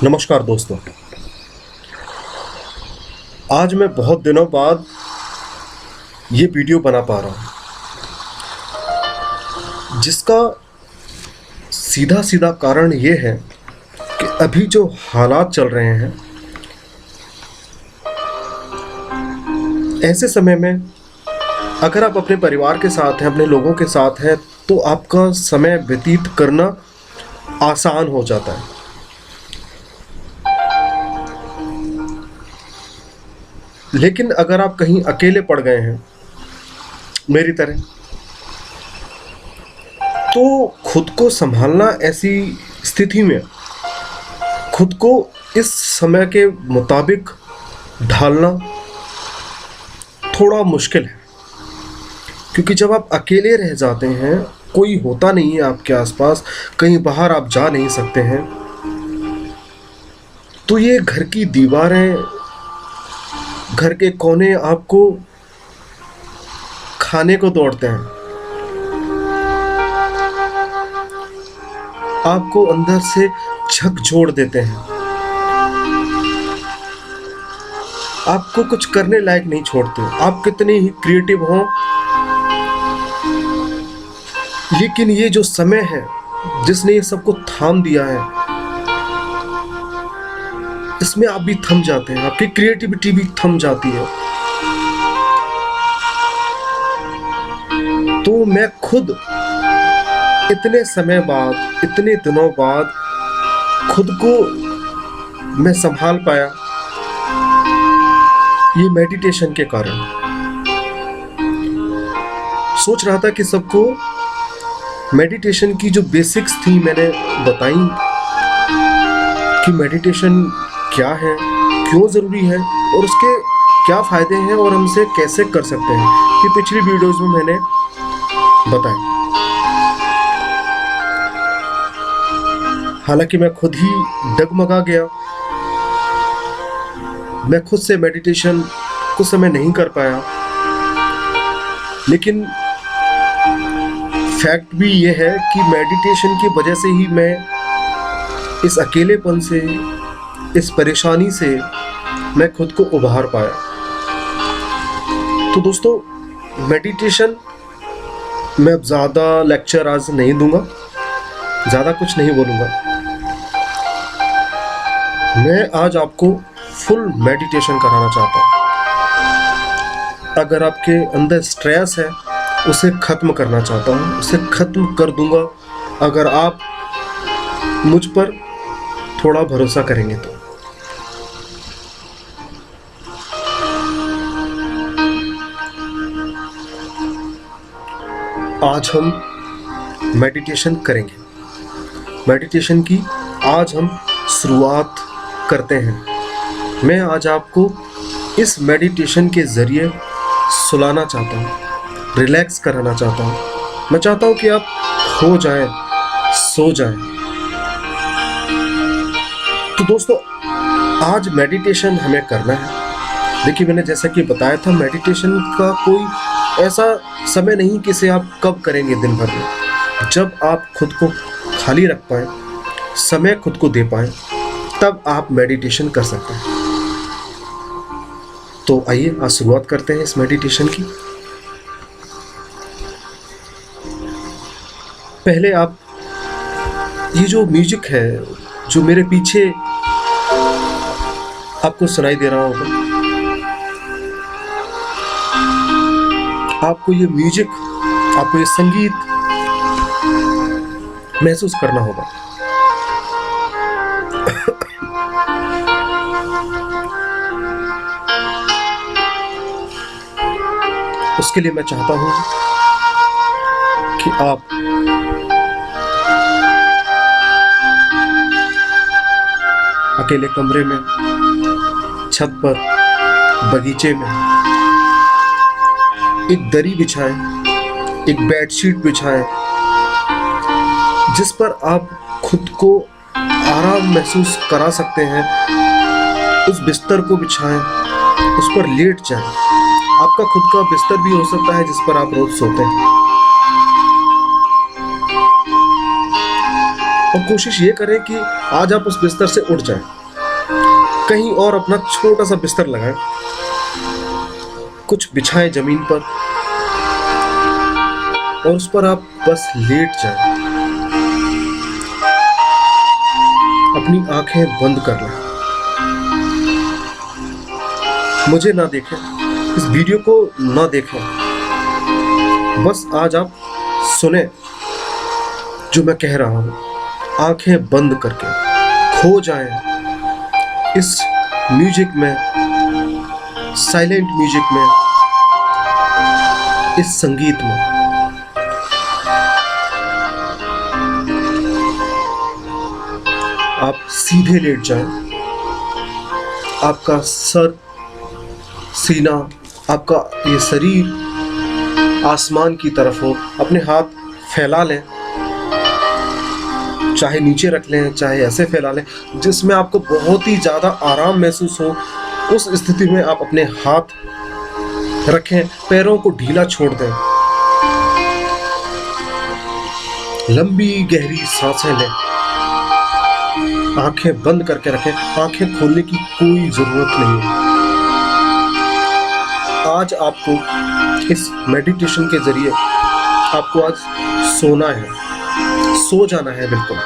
नमस्कार दोस्तों। आज मैं बहुत दिनों बाद ये वीडियो बना पा रहा हूँ, जिसका सीधा सीधा कारण ये है कि अभी जो हालात चल रहे हैं, ऐसे समय में अगर आप अपने परिवार के साथ हैं, अपने लोगों के साथ हैं, तो आपका समय व्यतीत करना आसान हो जाता है। लेकिन अगर आप कहीं अकेले पड़ गए हैं मेरी तरह, तो खुद को संभालना, ऐसी स्थिति में खुद को इस समय के मुताबिक ढालना थोड़ा मुश्किल है। क्योंकि जब आप अकेले रह जाते हैं, कोई होता नहीं है आपके आसपास, कहीं बाहर आप जा नहीं सकते हैं, तो ये घर की दीवारें, घर के कोने आपको खाने को दौड़ते हैं, आपको अंदर से झकझोर देते हैं, आपको कुछ करने लायक नहीं छोड़ते। आप कितने ही क्रिएटिव हों, लेकिन ये जो समय है जिसने ये सबको थाम दिया है, इसमें आप भी थम जाते हैं, आपकी क्रिएटिविटी भी थम जाती है। तो मैं खुद इतने समय बाद, इतने दिनों बाद खुद को मैं संभाल पाया, ये मेडिटेशन के कारण। सोच रहा था कि सबको मेडिटेशन की जो बेसिक्स थी मैंने बताई, कि मेडिटेशन क्या है, क्यों ज़रूरी है और उसके क्या फ़ायदे हैं और हम इसे कैसे कर सकते हैं। ये पिछली वीडियोज़ में मैंने बताया। हालांकि मैं खुद ही डगमगा गया, मैं खुद से मेडिटेशन कुछ समय नहीं कर पाया, लेकिन फैक्ट भी ये है कि मेडिटेशन की वजह से ही मैं इस अकेलेपन से, इस परेशानी से मैं खुद को उभार पाया। तो दोस्तों, मेडिटेशन मैं अब ज़्यादा लेक्चर आज नहीं दूंगा, ज़्यादा कुछ नहीं बोलूँगा। मैं आज आपको फुल मेडिटेशन कराना चाहता हूँ। अगर आपके अंदर स्ट्रेस है, उसे ख़त्म करना चाहता हूँ, उसे ख़त्म कर दूंगा अगर आप मुझ पर थोड़ा भरोसा करेंगे तो। आज हम मेडिटेशन करेंगे। मेडिटेशन की आज हम शुरुआत करते हैं। मैं आज आपको इस मेडिटेशन के ज़रिए सुलाना चाहता हूँ, रिलैक्स कराना चाहता हूँ। मैं चाहता हूँ कि आप खो जाएं, सो जाएं। तो दोस्तों, आज मेडिटेशन हमें करना है। देखिए, मैंने जैसा कि बताया था, मेडिटेशन का कोई ऐसा समय नहीं कि इसे आप कब करेंगे दिन भर में। जब आप खुद को खाली रख पाएँ, समय खुद को दे पाएँ, तब आप मेडिटेशन कर सकते हैं। तो आइए आज शुरुआत करते हैं इस मेडिटेशन की। पहले आप ये जो म्यूजिक है, जो मेरे पीछे आपको सुनाई दे रहा होगा, आपको ये म्यूजिक, आपको ये संगीत महसूस करना होगा। उसके लिए मैं चाहता हूं कि आप अकेले कमरे में, छत पर, बगीचे में एक दरी बिछाएं, एक बेडशीट बिछाएं, जिस पर आप खुद को आराम महसूस करा सकते हैं। उस बिस्तर को बिछाएं, उस पर लेट जाएं। आपका खुद का बिस्तर भी हो सकता है जिस पर आप रोज सोते हैं। और कोशिश ये करें कि आज आप उस बिस्तर से उठ जाएं, कहीं और अपना छोटा सा बिस्तर लगाएं, कुछ बिछाएं जमीन पर और उस पर आप बस लेट जाएं। अपनी आंखें बंद कर लें, मुझे ना देखें, इस वीडियो को ना देखें, बस आज आप सुने जो मैं कह रहा हूं। आंखें बंद करके खो जाएं इस म्यूजिक में, साइलेंट म्यूजिक में, इस संगीत में। आप सीधे लेट जाएं, आपका सर, सीना, आपका ये शरीर आसमान की तरफ हो। अपने हाथ फैला लें, चाहे नीचे रख लें, चाहे ऐसे फैला लें जिसमें आपको बहुत ही ज़्यादा आराम महसूस हो। उस स्थिति में आप अपने हाथ रखें, पैरों को ढीला छोड़ दें, लंबी गहरी सांसें लें, आंखें बंद करके रखें। आंखें खोलने की कोई ज़रूरत नहीं है। आज आपको इस मेडिटेशन के जरिए आपको आज सोना है, सो जाना है बिल्कुल।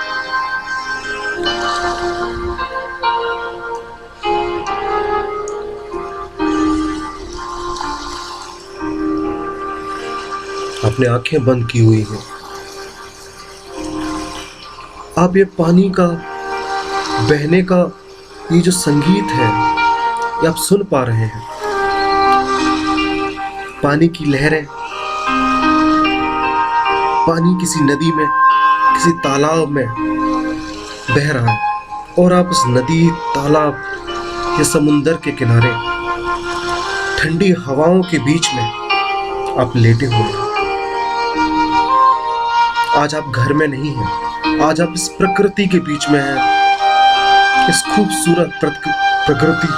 आपने आंखें बंद की हुई हैं। आप ये पानी का बहने का ये जो संगीत है ये आप सुन पा रहे हैं। पानी की लहरें, पानी किसी नदी में, किसी तालाब में बह रहा है और आप उस नदी, तालाब या समुंदर के किनारे ठंडी हवाओं के बीच में आप लेटे हुए हैं। आज आप घर में नहीं हैं, आज आप इस प्रकृति के बीच में हैं, इस खूबसूरत प्रकृति,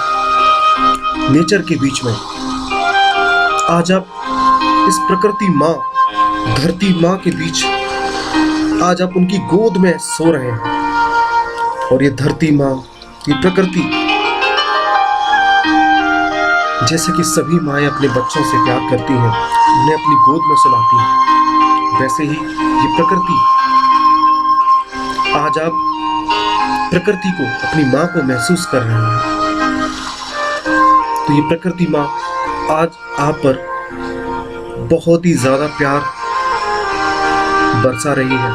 नेचर के बीच में। आज आप इस प्रकृति माँ, धरती माँ के बीच, आज आप उनकी गोद में सो रहे हैं। और ये धरती माँ, ये प्रकृति, जैसे कि सभी माएँ अपने बच्चों से प्यार करती हैं, उन्हें अपनी गोद में सुलाती हैं, वैसे ही ये प्रकृति, आज आप प्रकृति को, अपनी माँ को महसूस कर रहे हैं। तो ये प्रकृति माँ आज आप पर बहुत ही ज़्यादा प्यार बरसा रही है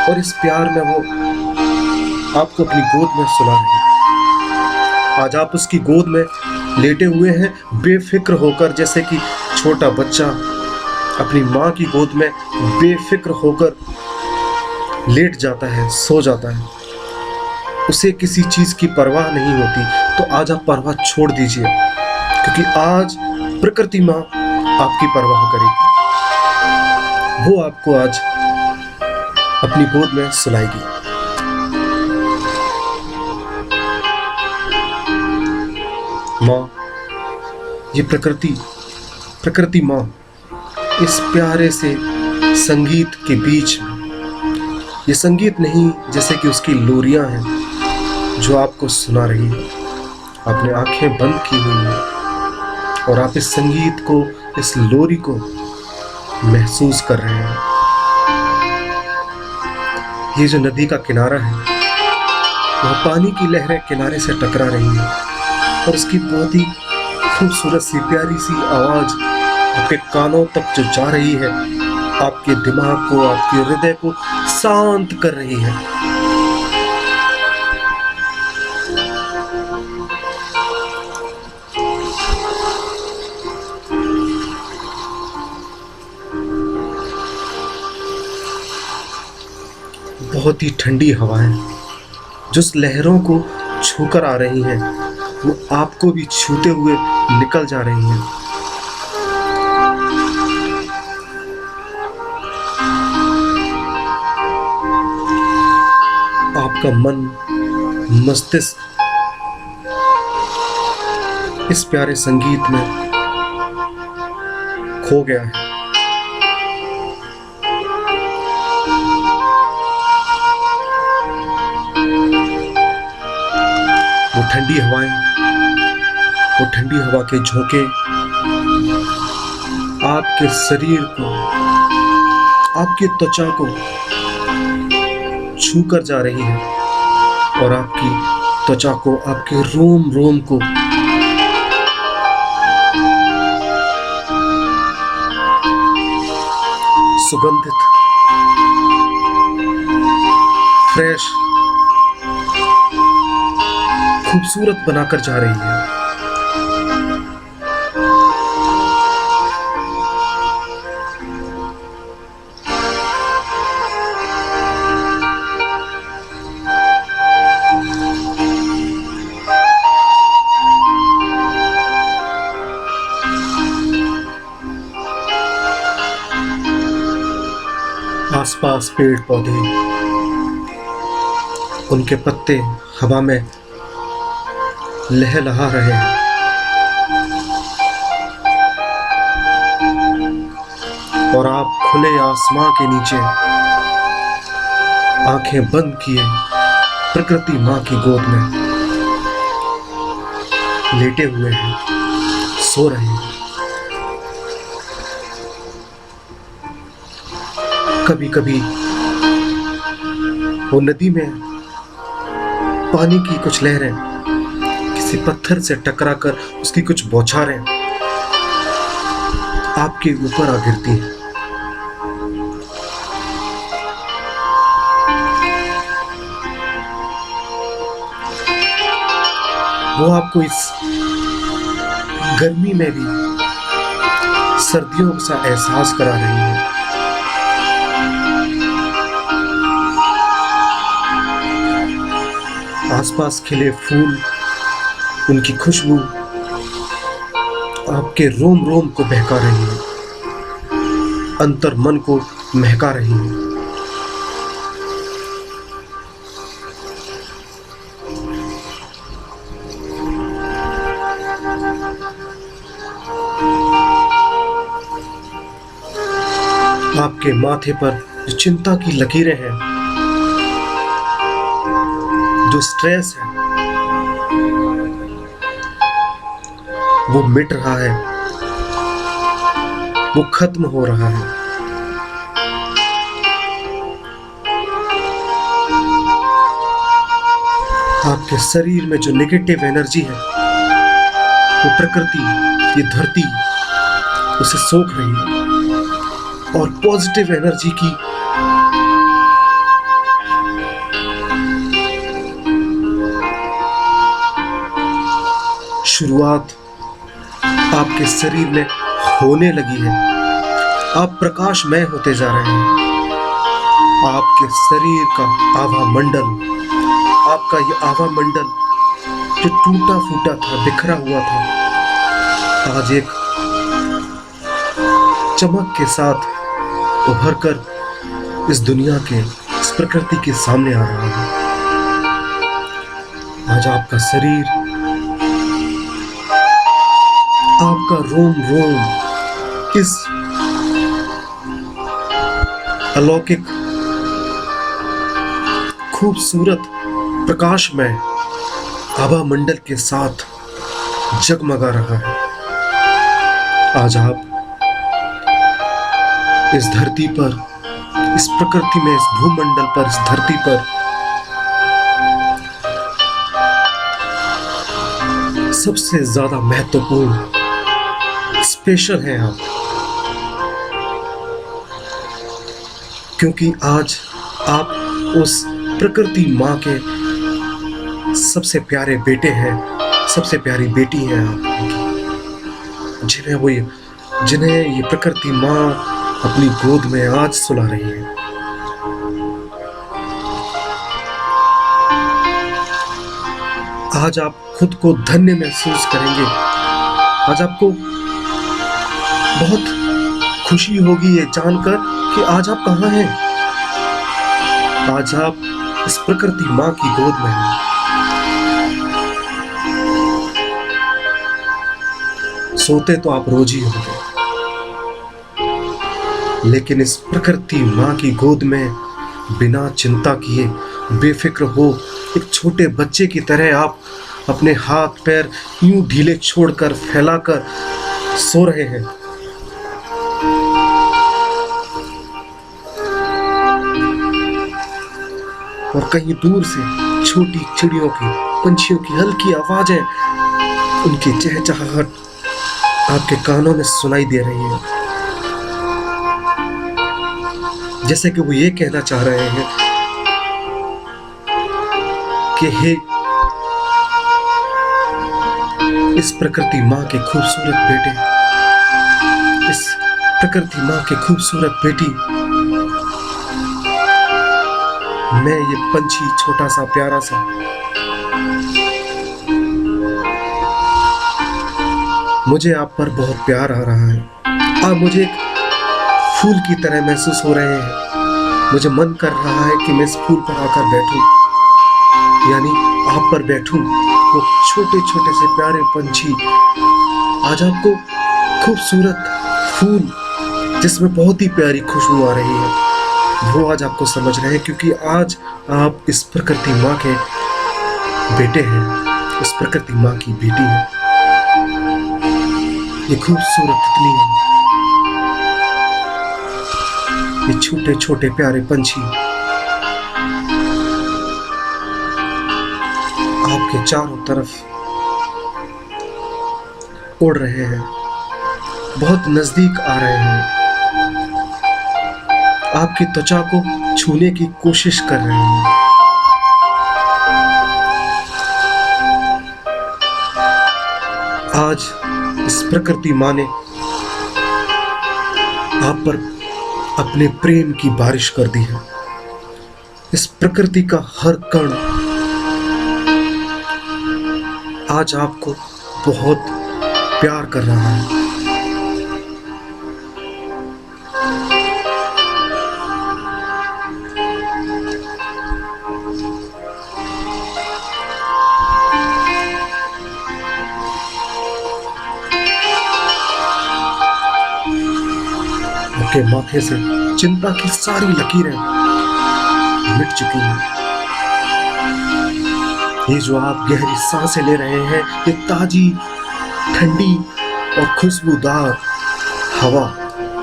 और इस प्यार में वो आपको अपनी गोद में सुला रही है। आज आप उसकी गोद में लेटे हुए हैं, बेफिक्र होकर, जैसे कि छोटा बच्चा अपनी माँ की गोद में बेफिक्र होकर लेट जाता है, सो जाता है, उसे किसी चीज़ की परवाह नहीं होती। तो आज आप परवाह छोड़ दीजिए, क्योंकि आज प्रकृति माँ आपकी परवाह करेगी। वो आपको आज अपनी गोद में सुलाएगी। माँ, ये प्रकृति माँ इस प्यारे से संगीत के बीच में, ये संगीत नहीं जैसे कि उसकी लोरियां हैं जो आपको सुना रही है। आपने आंखें बंद की हुई हैं और आप इस संगीत को, इस लोरी को महसूस कर रहे हैं। ये जो नदी का किनारा है, वह पानी की लहरें किनारे से टकरा रही हैं और इसकी बहुत ही खूबसूरत सी, प्यारी सी आवाज आपके कानों तक जो जा रही है, आपके दिमाग को, आपके हृदय को शांत कर रही है। बहुत ही ठंडी हवाएं जो उस लहरों को छूकर आ रही हैं, वो आपको भी छूते हुए निकल जा रही हैं। आपका मन, मस्तिष्क इस प्यारे संगीत में खो गया है। ठंडी हवाएं, वो ठंडी हवा के झोंके आपके शरीर को, आपकी त्वचा को छू कर जा रही है और आपकी त्वचा को, आपके रोम रोम को सुगंधित, फ्रेश, खूबसूरत बनाकर जा रही है। आसपास पेड़ पौधे, उनके पत्ते हवा में लहलहा रहे हैं और आप खुले आसमां के नीचे आंखें बंद किए प्रकृति मां की गोद में लेटे हुए हैं, सो रहे हैं। कभी कभी वो नदी में पानी की कुछ लहरें किसी पत्थर से टकराकर उसकी कुछ बौछारें आपके ऊपर आ गिरती हैं। वो आपको इस गर्मी में भी सर्दियों सा एहसास करा रही है। आसपास खिले फूल, उनकी खुशबू आपके रोम रोम को बहका रही है, अंतर मन को महका रही है। आपके माथे पर जो चिंता की लकीरें हैं, जो स्ट्रेस है, वो मिट रहा है, वो खत्म हो रहा है। आपके शरीर में जो नेगेटिव एनर्जी है, वो प्रकृति, ये धरती उसे सोख रही है और पॉजिटिव एनर्जी की शुरुआत आपके शरीर में होने लगी है। आप प्रकाशमय होते जा रहे हैं। आपके शरीर का आभा मंडल, आपका ये आभा मंडल जो टूटा फूटा था, बिखरा हुआ था, आज एक चमक के साथ उभरकर इस दुनिया के, इस प्रकृति के सामने आ रहा है। आज आपका शरीर, आपका रोम रोम इस अलौकिक, खूबसूरत, प्रकाशमय आभा मंडल के साथ जगमगा रहा है। आज आप इस धरती पर, इस प्रकृति में, इस भूमंडल पर, इस धरती पर सबसे ज्यादा महत्वपूर्ण, स्पेशल हैं आप, क्योंकि आज आप उस प्रकृति माँ के सबसे प्यारे बेटे हैं, सबसे प्यारी बेटी हैं आप, जिन्हें ये प्रकृति माँ अपनी गोद में आज सुला रही है। आज आप खुद को धन्य महसूस करेंगे। आज आपको बहुत खुशी होगी ये जानकर कि आज आप कहाँ हैं। आज आप इस प्रकृति माँ की गोद में हैं। सोते तो आप रोज ही होंगे, लेकिन इस प्रकृति माँ की गोद में बिना चिंता किए, बेफिक्र हो, एक छोटे बच्चे की तरह आप अपने हाथ पैर यूं ढीले छोड़कर फैलाकर सो रहे हैं। और कहीं दूर से छोटी चिड़ियों की, पंछियों की हल्की आवाजें, उनकी चहचहाहट आपके कानों में सुनाई दे रही है, जैसे कि वो ये कहना चाह रहे हैं कि हे इस प्रकृति माँ के खूबसूरत बेटे, इस प्रकृति माँ के खूबसूरत बेटी, मैं ये पंछी छोटा सा प्यारा सा, मुझे आप पर बहुत प्यार आ रहा है। आप मुझे एक फूल की तरह महसूस हो रहे हैं। मुझे मन कर रहा है कि मैं इस फूल पर आकर बैठूं, यानी आप पर बैठूं। वो छोटे छोटे से प्यारे पंछी आज आपको खूबसूरत फूल जिसमें बहुत ही प्यारी खुशबू आ रही है, वो आज आपको समझ रहे हैं, क्योंकि आज आप इस प्रकृति माँ के बेटे हैं, इस प्रकृति माँ की बेटी है। ये खूबसूरत तितली है, ये छोटे छोटे प्यारे पंछी आपके चारों तरफ उड़ रहे हैं, बहुत नजदीक आ रहे हैं, आपकी त्वचा को छूने की कोशिश कर रहे हैं। आज इस प्रकृति माँ ने आप पर अपने प्रेम की बारिश कर दी है। इस प्रकृति का हर कण आज आपको बहुत प्यार कर रहा है। आपके माथे से चिंता की सारी लकीरें मिट चुकी हैं। ये जो आप गहरी सांसें ले रहे हैं, ये ताजी, ठंडी और खुशबूदार हवा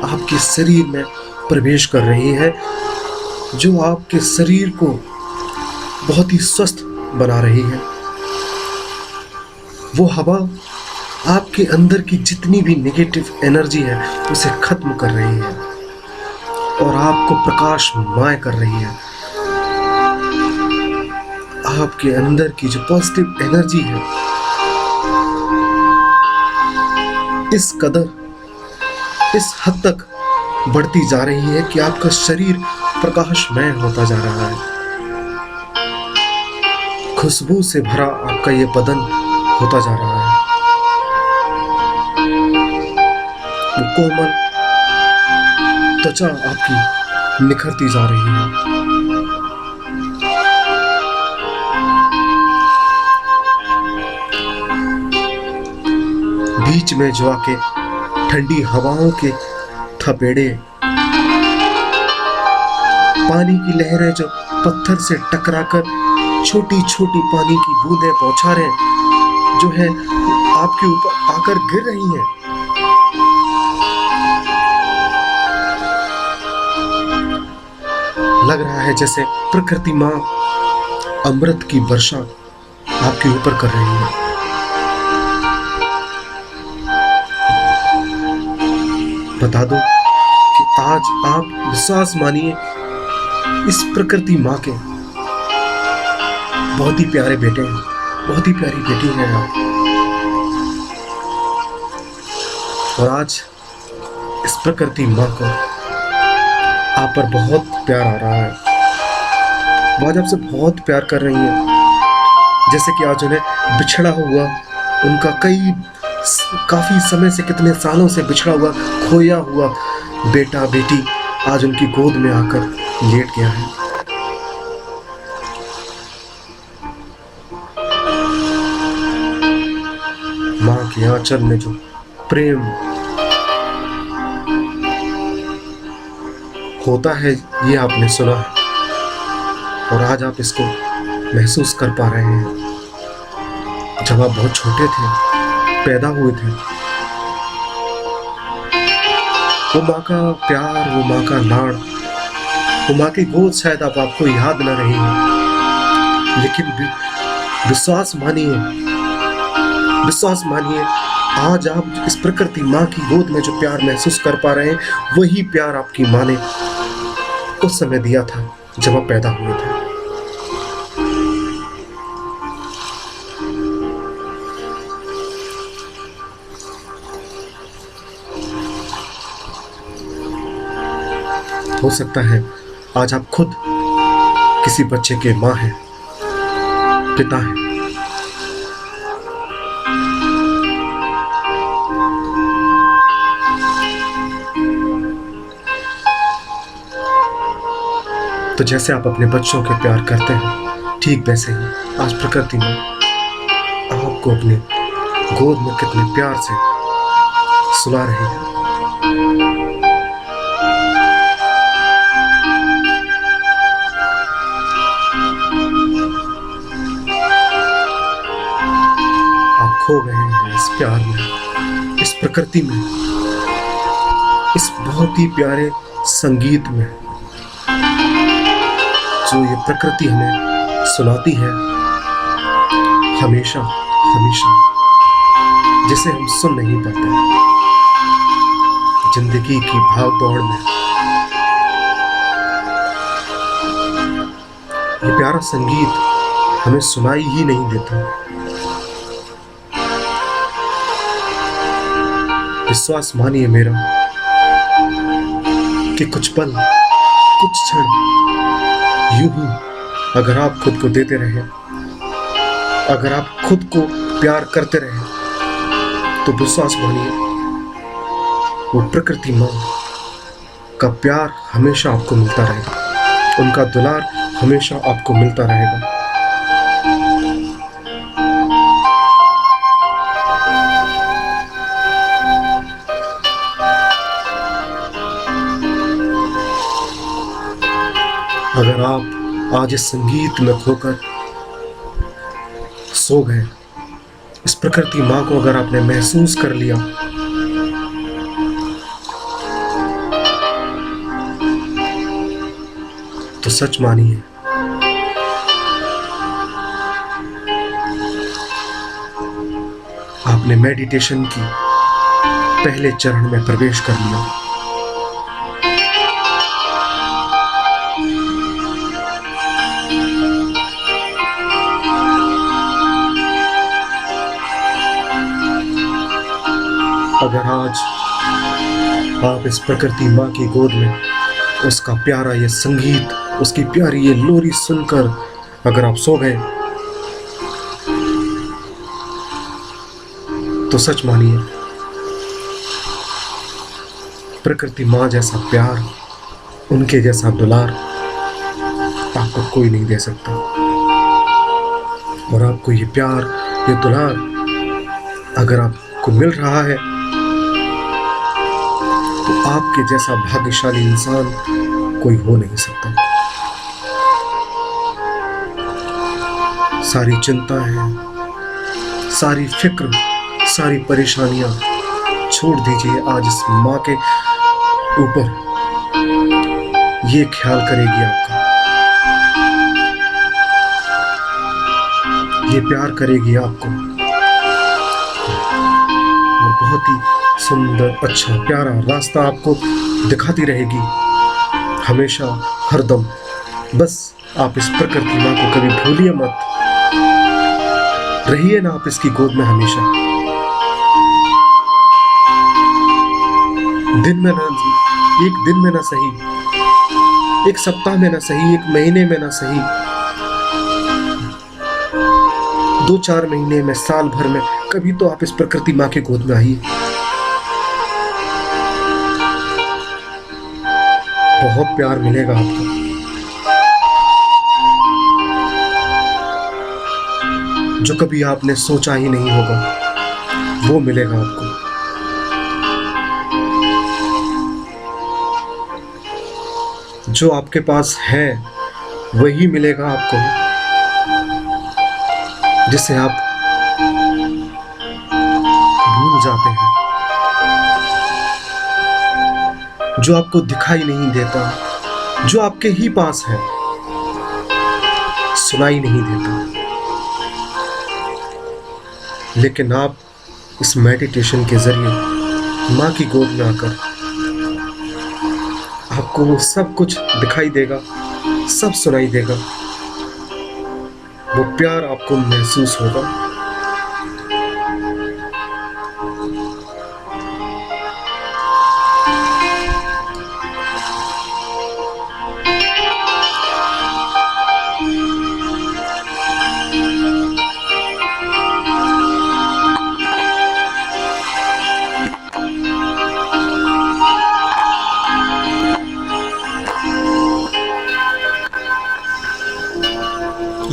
आपके शरीर में प्रवेश कर रही है, जो आपके शरीर को बहुत ही स्वस्थ बना रही है। वो हवा आपके अंदर की जितनी भी नेगेटिव एनर्जी है उसे खत्म कर रही है और आपको प्रकाशमय कर रही है। आपके अंदर की जो पॉजिटिव एनर्जी है इस कदर, इस हद तक बढ़ती जा रही है कि आपका शरीर प्रकाशमय होता जा रहा है। खुशबू से भरा आपका ये बदन होता जा रहा है। वो कोमल त्वचा आपकी निखरती जा रही है। बीच में जो आके ठंडी हवाओं के थपेड़े, पानी की लहरें जो पत्थर से टकराकर छोटी छोटी पानी की बूंदें बौछारें जो है आपके ऊपर आकर गिर रही हैं, लग रहा है जैसे प्रकृति माँ अमृत की वर्षा आपके ऊपर कर रही है। बता दो कि आज आप विश्वास मानिए, इस प्रकृति माँ के बहुत ही प्यारे बेटे हैं, बहुत ही प्यारी बेटी हैं आप। और आज इस प्रकृति माँ को आप पर बहुत प्यार आ रहा है। वो आज आपसे बहुत प्यार कर रही है, जैसे कि आज उन्हें बिछड़ा हुआ, उनका काफी समय से, कितने सालों से बिछड़ा हुआ, खोया हुआ बेटा बेटी आज उनकी गोद में आकर लेट गया है। माँ के आंचल में जो प्रेम होता है ये आपने सुना है और आज आप इसको महसूस कर पा रहे हैं। जब आप बहुत छोटे थे, पैदा हुए थे, वो माँ का प्यार, वो माँ का लाड़, वो माँ की गोद शायद अब आपको याद न रही हो, लेकिन विश्वास मानिए, विश्वास मानिए, आज आप इस प्रकृति माँ की गोद में जो प्यार महसूस कर पा रहे हैं, वही प्यार आपकी माँ ने उस समय दिया था जब आप पैदा हुए थे। हो सकता है आज आप खुद किसी बच्चे के माँ हैं, पिता हैं। तो जैसे आप अपने बच्चों के प्यार करते हैं, ठीक वैसे ही आज प्रकृति में आपको अपने गोद में कितने प्यार से सुला रही है। आप खो गए हैं इस प्यार में, इस प्रकृति में, इस बहुत ही प्यारे संगीत में जो ये प्रकृति हमें सुनाती है हमेशा हमेशा, जिसे हम सुन नहीं पाते जिंदगी की भाग दौड़ में। ये प्यारा संगीत हमें सुनाई ही नहीं देता। विश्वास मानिए मेरा कि कुछ पल, कुछ क्षण यूं ही अगर आप खुद को देते रहे, अगर आप खुद को प्यार करते रहे, तो विश्वास मानिए वो प्रकृति माँ का प्यार हमेशा आपको मिलता रहेगा, उनका दुलार हमेशा आपको मिलता रहेगा। अगर आप आज इस संगीत में खोकर सो गए, इस प्रकृति माँ को अगर आपने महसूस कर लिया, तो सच मानिए आपने मेडिटेशन की पहले चरण में प्रवेश कर लिया। अगर आज आप इस प्रकृति माँ की गोद में उसका प्यारा ये संगीत, उसकी प्यारी ये लोरी सुनकर अगर आप सो गए, तो सच मानिए प्रकृति माँ जैसा प्यार, उनके जैसा दुलार आपको कोई नहीं दे सकता। और आपको ये प्यार, ये दुलार अगर आपको मिल रहा है, तो आपके जैसा भाग्यशाली इंसान कोई हो नहीं सकता। सारी चिंताएं, सारी फिक्र, सारी परेशानियां छोड़ दीजिए। आज इस माँ के ऊपर ये ख्याल करेगी आपका, ये प्यार करेगी आपको, और बहुत ही सुंदर, अच्छा, प्यारा रास्ता आपको दिखाती रहेगी हमेशा, हरदम। बस आप इस प्रकृति माँ को कभी भूलिए मत, रहिए ना आप इसकी गोद में हमेशा। दिन में ना, एक दिन में ना सही, एक सप्ताह में ना सही, एक महीने में ना सही, 2-4 महीने में, साल भर में, कभी तो आप इस प्रकृति माँ के गोद में आइए। बहुत प्यार मिलेगा आपको। जो कभी आपने सोचा ही नहीं होगा, वो मिलेगा आपको। जो आपके पास है वही मिलेगा आपको, जिसे आप भूल जाते हैं, जो आपको दिखाई नहीं देता, जो आपके ही पास है, सुनाई नहीं देता, लेकिन आप इस मेडिटेशन के जरिए माँ की गोद में आकर आपको वो सब कुछ दिखाई देगा, सब सुनाई देगा, वो प्यार आपको महसूस होगा।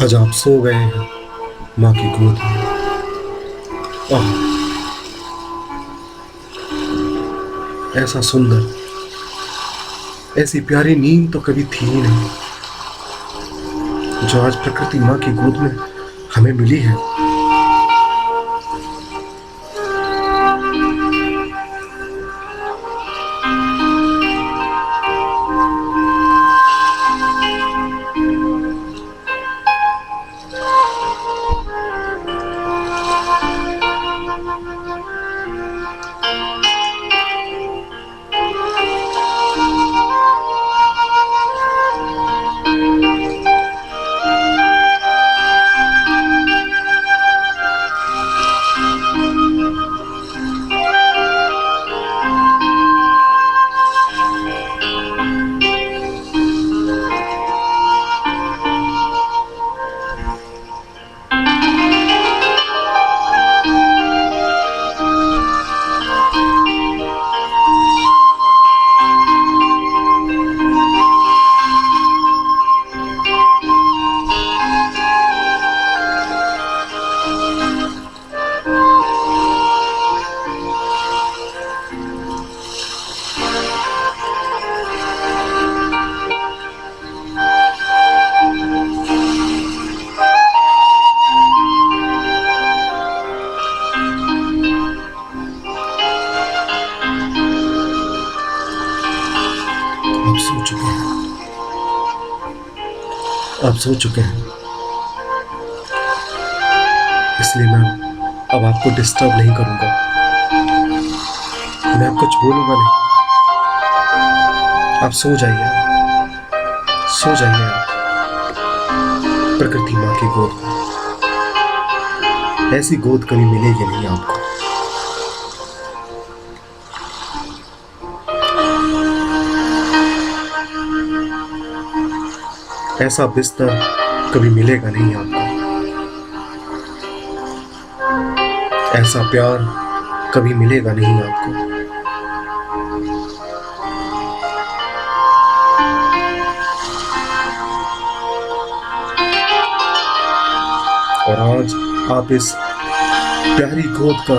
आज आप सो गए हैं माँ की गोद में। आह, ऐसा सुंदर, ऐसी प्यारी नींद तो कभी थी ही नहीं, जो आज प्रकृति माँ की गोद में हमें मिली है। आप सो चुके हैं, आप सो चुके हैं, इसलिए मैं अब आपको डिस्टर्ब नहीं करूंगा, मैं कुछ बोलूंगा नहीं। आप सो जाइए, सो जाइए आप प्रकृति माँ की गोद में। ऐसी गोद कभी मिलेगी नहीं आपको। ऐसा बिस्तर कभी मिलेगा नहीं आपको, ऐसा प्यार कभी मिलेगा नहीं आपको। और आज आप इस प्यारी गोद का,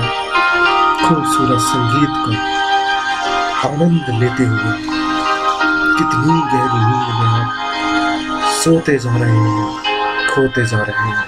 खूबसूरत संगीत का आनंद लेते हुए कितनी गहरी नींद में आप सोते जा रहे हैं, खोते जा रहे हैं।